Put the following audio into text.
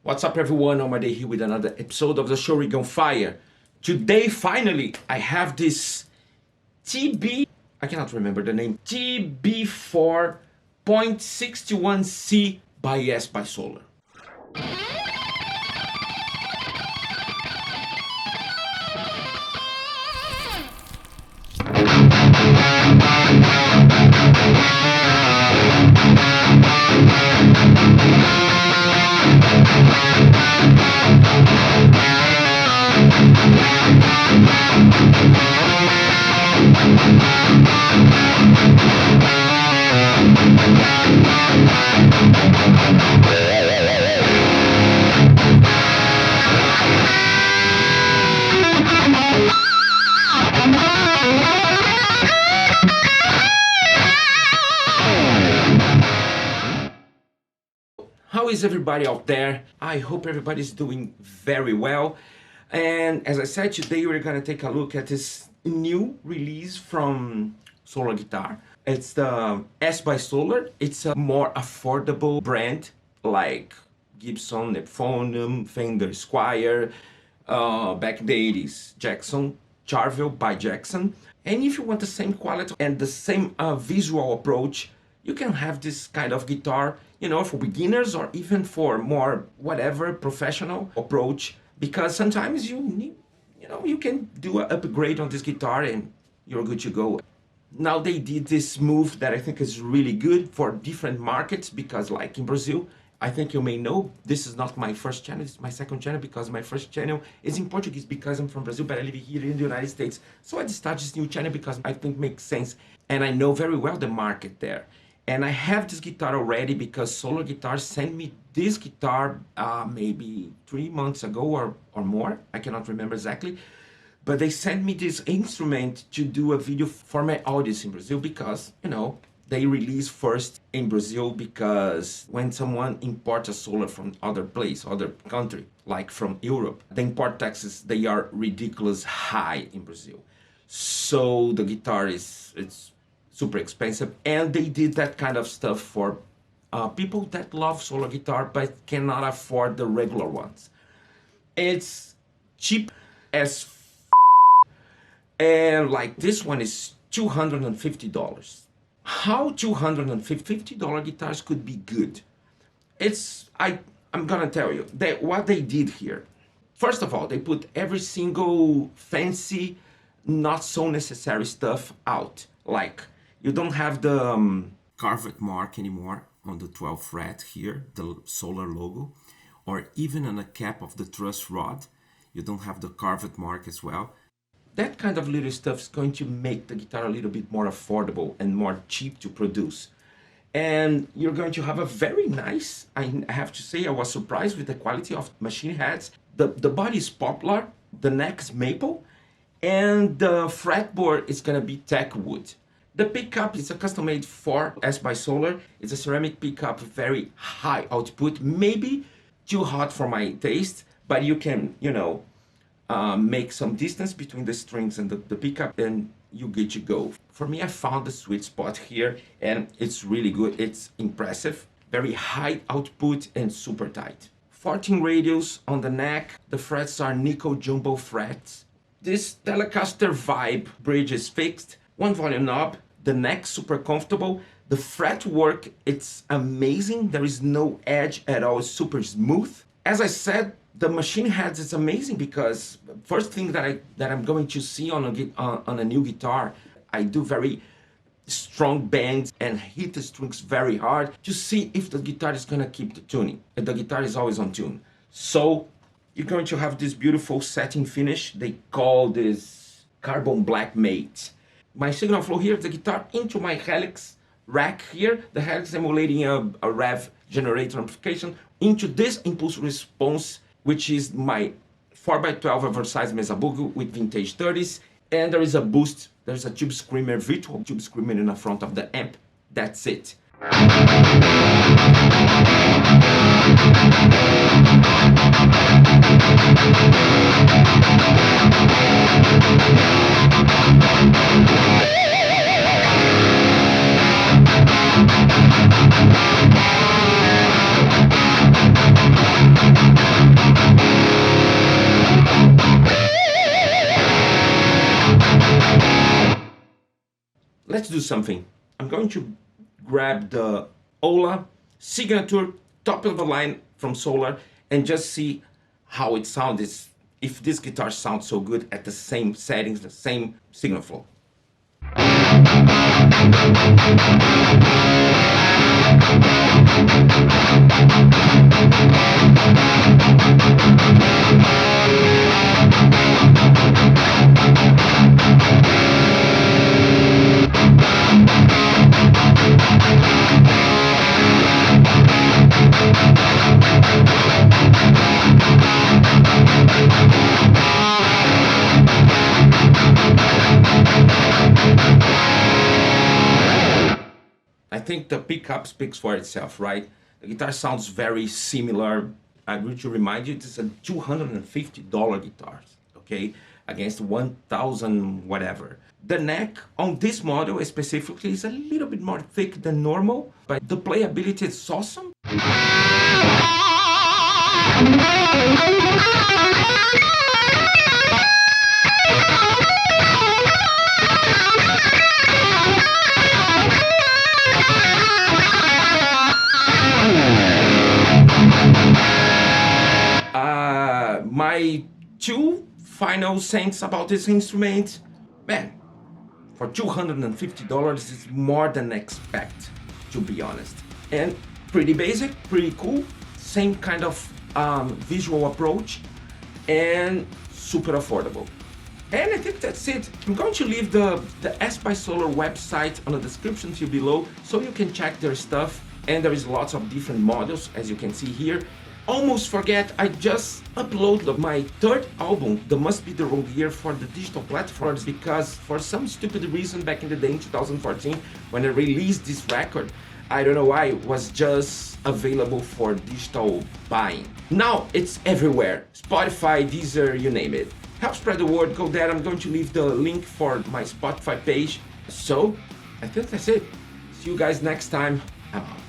What's up, everyone? Omar here with another episode of the show Rig on Fire. Today, finally, I have this I cannot remember the name, TB4.61C by SBySolar. How is everybody out there? I hope everybody's doing very well. And as I said, today we're gonna take a look at this new release from Solar Guitar. It's the SBySolar. It's a more affordable brand like Gibson, Epiphone, Fender, Squier, back in the 80s, Jackson, Charvel by Jackson. And if you want the same quality and the same visual approach, you can have this kind of guitar, for beginners or even for more whatever professional approach, because sometimes you need, you can do an upgrade on this guitar and you're good to go. Now they did this move that I think is really good for different markets, because like in Brazil, I think you may know, this is not my first channel, it's my second channel, because my first channel is in Portuguese because I'm from Brazil, but I live here in the United States. So I started this new channel because I think it makes sense. And I know very well the market there. And I have this guitar already because Solar Guitar sent me this guitar maybe 3 months ago or more. I cannot remember exactly. But they sent me this instrument to do a video for my audience in Brazil because, they release first in Brazil, because when someone imports a Solar from other place, other country, like from Europe, the import taxes, they are ridiculous high in Brazil. So the guitar it's super expensive, and they did that kind of stuff for people that love Solar Guitar but cannot afford the regular ones. It's cheap as and like this one is $250. How $250 guitars could be good? I'm gonna tell you that what they did here. First of all, they put every single fancy, not so necessary stuff out. Like, you don't have the carved mark anymore on the 12th fret here, the Solar logo, or even on the cap of the truss rod. You don't have the carved mark as well. That kind of little stuff is going to make the guitar a little bit more affordable and more cheap to produce. And you're going to have a very nice, I have to say, I was surprised with the quality of machine heads. The body is poplar, the neck is maple, and the fretboard is gonna be teak wood. The pickup is a custom-made for SBySolar. It's a ceramic pickup, very high output, maybe too hot for my taste, but you can, make some distance between the strings and the pickup, and you get to go. For me, I found the sweet spot here, and it's really good. It's impressive, very high output and super tight. 14 radius on the neck. The frets are nickel jumbo frets. This Telecaster Vibe bridge is fixed. One volume knob. The neck super comfortable. The fret work, it's amazing. There is no edge at all. It's super smooth. As I said, the machine heads is amazing because first thing that I'm going to see on a new guitar, I do very strong bends and hit the strings very hard to see if the guitar is gonna keep the tuning. And the guitar is always on tune. So you're going to have this beautiful satin finish. They call this carbon black mate. My signal flow here, the guitar into my Helix rack here, the Helix emulating a rev generator amplification, into this impulse response, which is my 4x12 oversized Mesa Boogie with vintage 30s, and there is a boost, there's a tube screamer, virtual tube screamer in the front of the amp. That's it. let's do something. I'm going to grab the Ola Signature top of the line from Solar and just see how it sounds, if this guitar sounds so good at the same settings, the same signal flow. I think the pickup speaks for itself, right? The guitar sounds very similar. I need to remind you, it's a $250 guitar, okay? Against 1,000 whatever. The neck on this model specifically is a little bit more thick than normal, but the playability is awesome. My two final cents about this instrument, man, for $250 is more than expect, to be honest. And pretty basic, pretty cool, same kind of visual approach, and super affordable. And I think that's it. I'm going to leave the S by Solar website on the description here below so you can check their stuff. And there is lots of different models, as you can see here. Almost forget, I just uploaded my third album, The Must Be the Wrong Year, for the digital platforms because for some stupid reason back in the day in 2014 when I released this record, I don't know why, it was just available for digital buying. Now it's everywhere, Spotify, Deezer, you name it. Help spread the word, go there, I'm going to leave the link for my Spotify page. So, I think that's it. See you guys next time, I'm out.